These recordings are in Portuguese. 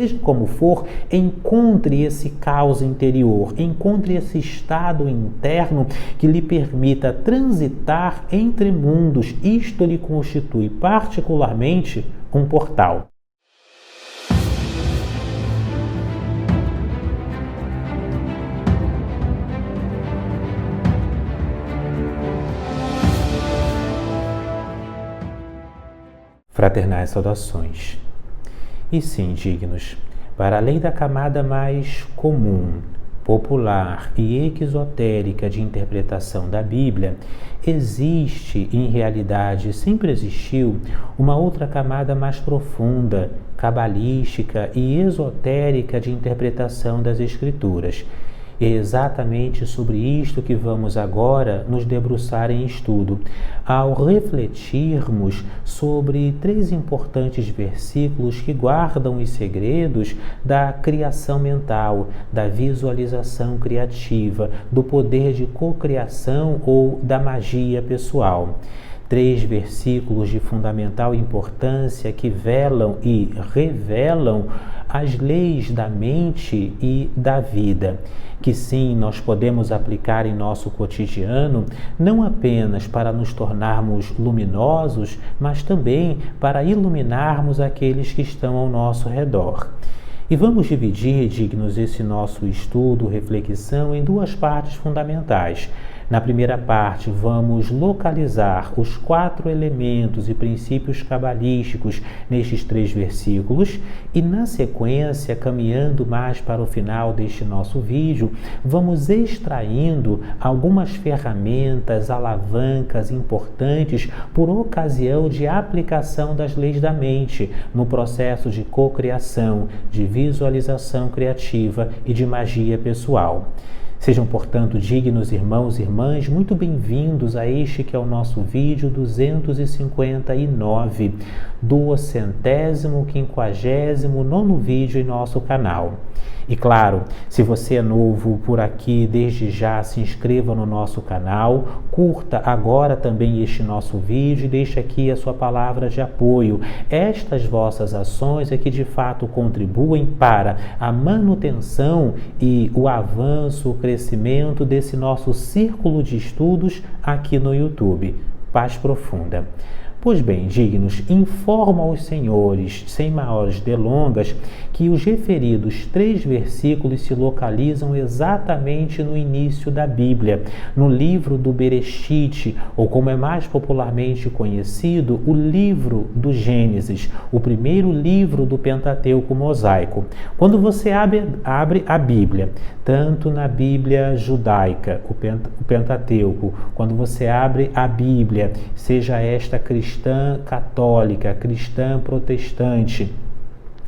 Seja como for, encontre esse caos interior, encontre esse estado interno que lhe permita transitar entre mundos. Isto lhe constitui particularmente um portal. Fraternais saudações. E sim, dignos, para além da camada mais comum, popular e exotérica de interpretação da Bíblia, existe, em realidade sempre existiu, uma outra camada mais profunda, cabalística e esotérica de interpretação das Escrituras. É exatamente sobre isto que vamos agora nos debruçar em estudo, ao refletirmos sobre 3 importantes versículos que guardam os segredos da criação mental, da visualização criativa, do poder de cocriação ou da magia pessoal. 3 versículos de fundamental importância que velam e revelam as leis da mente e da vida, que sim, nós podemos aplicar em nosso cotidiano, não apenas para nos tornarmos luminosos, mas também para iluminarmos aqueles que estão ao nosso redor. E vamos dividir, dignos, esse nosso estudo, reflexão, em 2 partes fundamentais. Na primeira parte, vamos localizar os 4 elementos e princípios cabalísticos nestes 3 versículos e, na sequência, caminhando mais para o final deste nosso vídeo, vamos extraindo algumas ferramentas, alavancas importantes por ocasião de aplicação das leis da mente no processo de cocriação, de visualização criativa e de magia pessoal. Sejam, portanto, dignos irmãos e irmãs, muito bem-vindos a este que é o nosso vídeo 259, 259º vídeo em nosso canal. E claro, se você é novo por aqui, desde já se inscreva no nosso canal, curta agora também este nosso vídeo e deixe aqui a sua palavra de apoio. Estas vossas ações é que de fato contribuem para a manutenção e o avanço, o crescimento desse nosso círculo de estudos aqui no YouTube. Paz profunda. Pois bem, dignos, informo aos senhores, sem maiores delongas, que os referidos 3 versículos se localizam exatamente no início da Bíblia, no livro do Bereshit, ou como é mais popularmente conhecido, o livro do Gênesis, o primeiro livro do Pentateuco mosaico. Quando você abre a Bíblia, tanto na Bíblia judaica, o Pentateuco, quando você abre a Bíblia, seja esta cristã católica, cristã protestante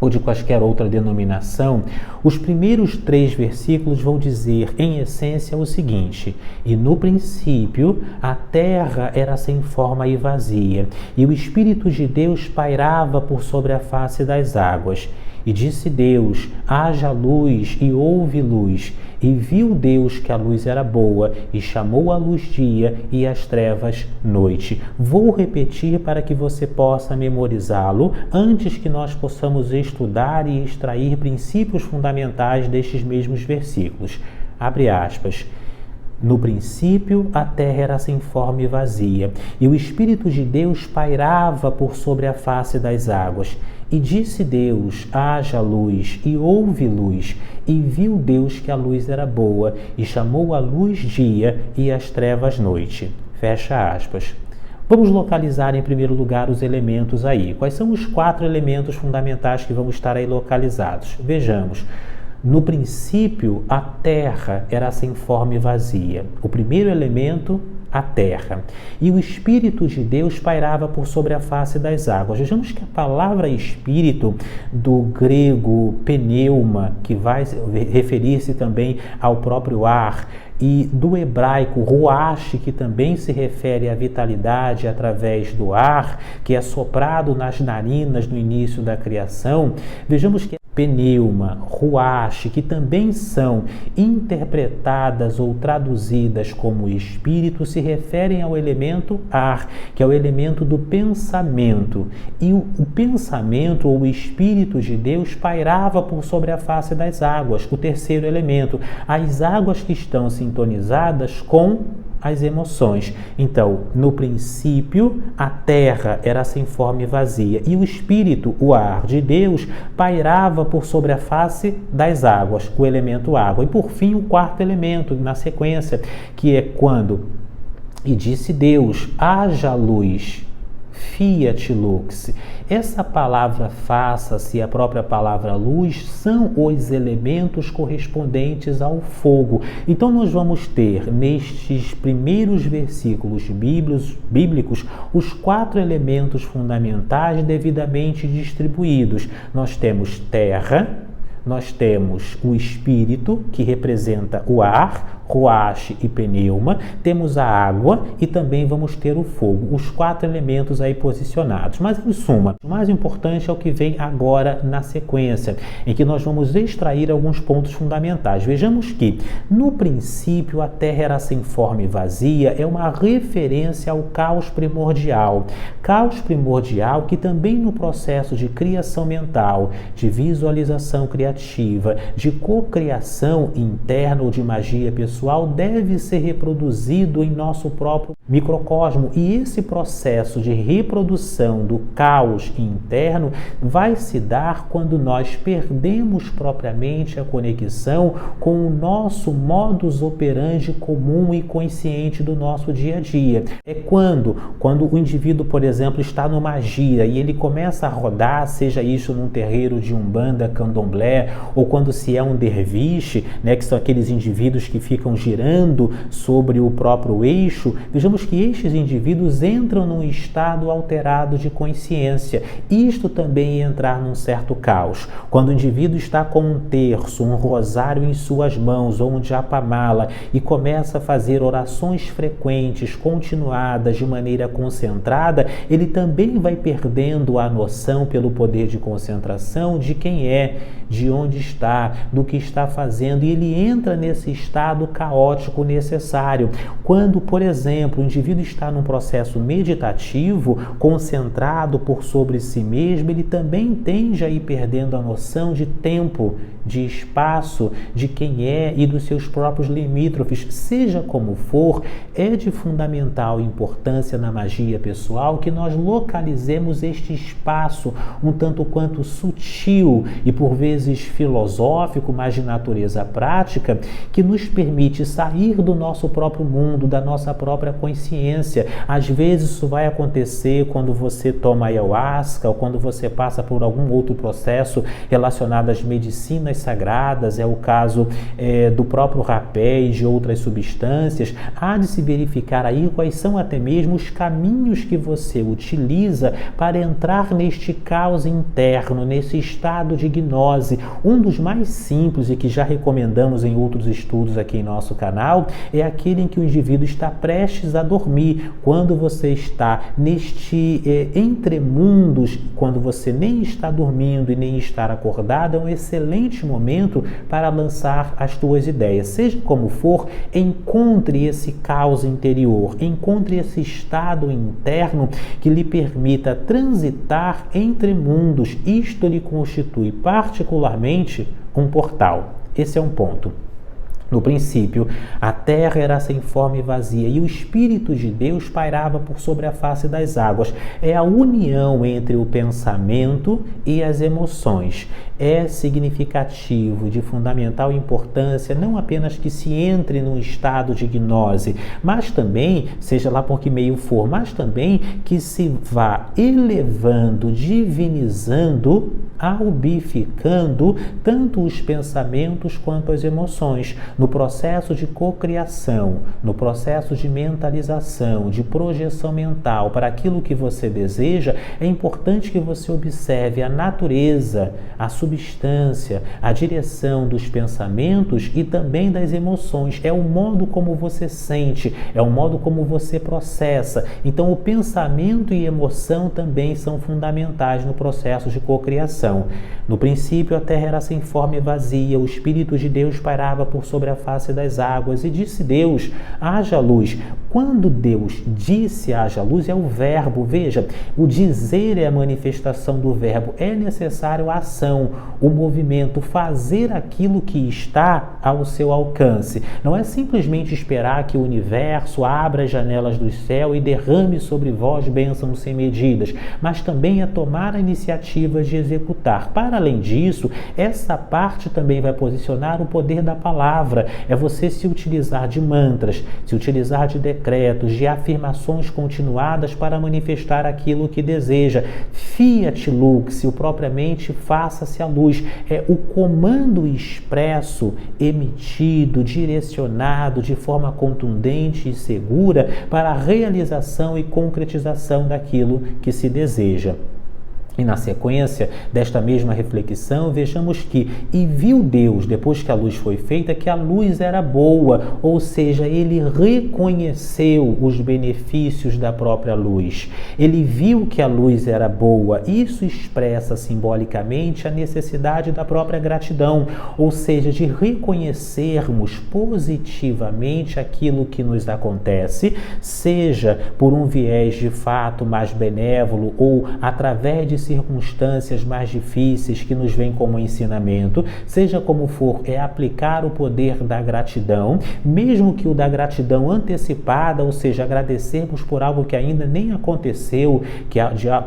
ou de qualquer outra denominação, os primeiros 3 versículos vão dizer, em essência, o seguinte: e no princípio a terra era sem forma e vazia, e o Espírito de Deus pairava por sobre a face das águas. E disse Deus: haja luz, e houve luz. E viu Deus que a luz era boa, e chamou a luz dia, e as trevas noite. Vou repetir para que você possa memorizá-lo, antes que nós possamos estudar e extrair princípios fundamentais destes mesmos versículos. Abre aspas. No princípio, a terra era sem forma e vazia, e o Espírito de Deus pairava por sobre a face das águas. E disse Deus: haja luz, e houve luz. E viu Deus que a luz era boa, e chamou a luz dia, e as trevas noite. Fecha aspas. Vamos localizar em primeiro lugar os elementos aí. Quais são os 4 elementos fundamentais que vão estar aí localizados? Vejamos. No princípio, a terra era sem forma e vazia. O primeiro elemento, a terra. E o Espírito de Deus pairava por sobre a face das águas. Vejamos que a palavra Espírito, do grego pneuma, que vai referir-se também ao próprio ar, e do hebraico ruach, que também se refere à vitalidade através do ar, que é soprado nas narinas no início da criação, vejamos que pneuma, ruach, que também são interpretadas ou traduzidas como espírito, se referem ao elemento ar, que é o elemento do pensamento. E o pensamento ou o espírito de Deus pairava por sobre a face das águas, o terceiro elemento, as águas que estão sintonizadas com as emoções. Então, no princípio, a terra era sem forma e vazia, e o Espírito, o ar de Deus, pairava por sobre a face das águas, o elemento água. E por fim, o quarto elemento, na sequência, que é quando, e disse Deus, haja luz, fiat lux. Essa palavra faça-se e a própria palavra luz são os elementos correspondentes ao fogo. Então nós vamos ter nestes primeiros versículos bíblicos os quatro elementos fundamentais devidamente distribuídos. Nós temos terra, nós temos o espírito, que representa o ar, ruach e pneuma, temos a água e também vamos ter o fogo, os quatro elementos aí posicionados. Mas, em suma, o mais importante é o que vem agora na sequência, em que nós vamos extrair alguns pontos fundamentais. Vejamos que, no princípio, a terra era sem forma e vazia, é uma referência ao caos primordial. Caos primordial que também no processo de criação mental, de visualização criativa, de cocriação interna ou de magia pessoal, deve ser reproduzido em nosso próprio microcosmo. E esse processo de reprodução do caos interno vai se dar quando nós perdemos propriamente a conexão com o nosso modus operandi comum e consciente do nosso dia a dia. É quando o indivíduo, por exemplo, está numa gira e ele começa a rodar, seja isso num terreiro de umbanda, candomblé, ou quando se é um derviche, né, que são aqueles indivíduos que ficam girando sobre o próprio eixo, vejamos que estes indivíduos entram num estado alterado de consciência. Isto também é entrar num certo caos. Quando o indivíduo está com um terço, um rosário em suas mãos ou um japamala e começa a fazer orações frequentes, continuadas, de maneira concentrada, ele também vai perdendo a noção pelo poder de concentração de quem é, de onde está, do que está fazendo, e ele entra nesse estado caótico necessário. Quando, por exemplo, o indivíduo está num processo meditativo, concentrado por sobre si mesmo, ele também tende a ir perdendo a noção de tempo, de espaço, de quem é e dos seus próprios limítrofes. Seja como for, é de fundamental importância na magia pessoal que nós localizemos este espaço um tanto quanto sutil e por vezes filosófico, mas de natureza prática, que nos permite sair do nosso próprio mundo, da nossa própria consciência. Às vezes isso vai acontecer quando você toma ayahuasca ou quando você passa por algum outro processo relacionado às medicinas sagradas, é o caso do próprio rapé e de outras substâncias. Há de se verificar aí quais são até mesmo os caminhos que você utiliza para entrar neste caos interno, nesse estado de gnose. Um dos mais simples e que já recomendamos em outros estudos aqui em nosso canal é aquele em que o indivíduo está prestes a dormir. Quando você está neste entremundos, quando você nem está dormindo e nem está acordado, é um excelente momento para lançar as tuas ideias. Seja como for, encontre esse caos interior, encontre esse estado interno que lhe permita transitar entre mundos. Isto lhe constitui particularmente um portal. Esse é um ponto. No princípio, a terra era sem forma e vazia, e o Espírito de Deus pairava por sobre a face das águas. É a união entre o pensamento e as emoções. É significativo, de fundamental importância, não apenas que se entre num estado de gnose, mas também, seja lá por que meio for, mas também que se vá elevando, divinizando, albificando tanto os pensamentos quanto as emoções. no processo de cocriação, no processo de mentalização, de projeção mental para aquilo que você deseja, é importante que você observe a natureza, a substância, a direção dos pensamentos e também das emoções. É o modo como você sente, é o modo como você processa. Então, o pensamento e emoção também são fundamentais no processo de cocriação. No princípio, a terra era sem forma e vazia, o Espírito de Deus pairava por sobre a face das águas, e disse Deus: haja luz. Quando Deus disse haja luz, é o verbo. Veja, o dizer é a manifestação do verbo. É necessário a ação, o movimento, fazer aquilo que está ao seu alcance. Não é simplesmente esperar que o universo abra as janelas do céu e derrame sobre vós bênçãos sem medidas, mas também é tomar a iniciativa de executar. Para além disso, essa parte também vai posicionar o poder da palavra. É você se utilizar de mantras, se utilizar de decretos, de afirmações continuadas para manifestar aquilo que deseja. Fiat lux, o propriamente faça-se a luz. É o comando expresso, emitido, direcionado de forma contundente e segura para a realização e concretização daquilo que se deseja. E na sequência desta mesma reflexão, vejamos que, e viu Deus, depois que a luz foi feita, que a luz era boa, ou seja, ele reconheceu os benefícios da própria luz. Ele viu que a luz era boa. Isso expressa simbolicamente a necessidade da própria gratidão, ou seja, de reconhecermos positivamente aquilo que nos acontece, seja por um viés de fato mais benévolo ou através de circunstâncias mais difíceis que nos vêm como ensinamento. Seja como for, é aplicar o poder da gratidão, mesmo que o da gratidão antecipada, ou seja, agradecermos por algo que ainda nem aconteceu,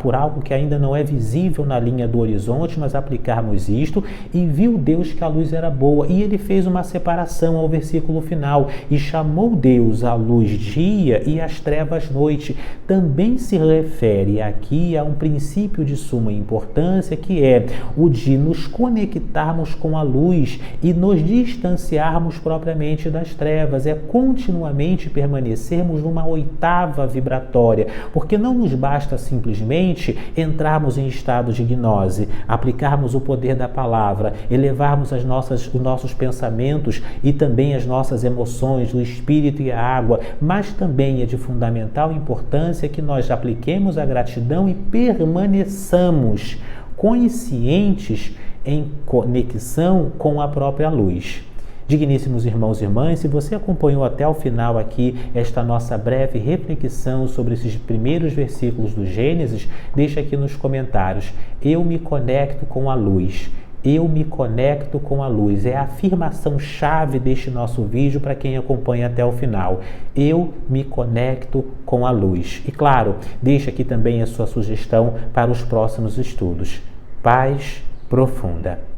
por algo que ainda não é visível na linha do horizonte, mas aplicarmos isto. E viu Deus que a luz era boa, e ele fez uma separação ao versículo final, e chamou Deus a luz dia e as trevas noite. Também se refere aqui a um princípio de suma importância, que é o de nos conectarmos com a luz e nos distanciarmos propriamente das trevas. É continuamente permanecermos numa oitava vibratória, porque não nos basta simplesmente entrarmos em estado de gnose, aplicarmos o poder da palavra, elevarmos os nossos pensamentos e também as nossas emoções, o espírito e a água, mas também é de fundamental importância que nós apliquemos a gratidão e permaneçamos conscientes em conexão com a própria luz. Digníssimos irmãos e irmãs, se você acompanhou até o final aqui esta nossa breve reflexão sobre esses primeiros versículos do Gênesis, deixa aqui nos comentários: eu me conecto com a luz. Eu me conecto com a luz. É a afirmação chave deste nosso vídeo para quem acompanha até o final. Eu me conecto com a luz. E claro, deixa aqui também a sua sugestão para os próximos estudos. Paz profunda.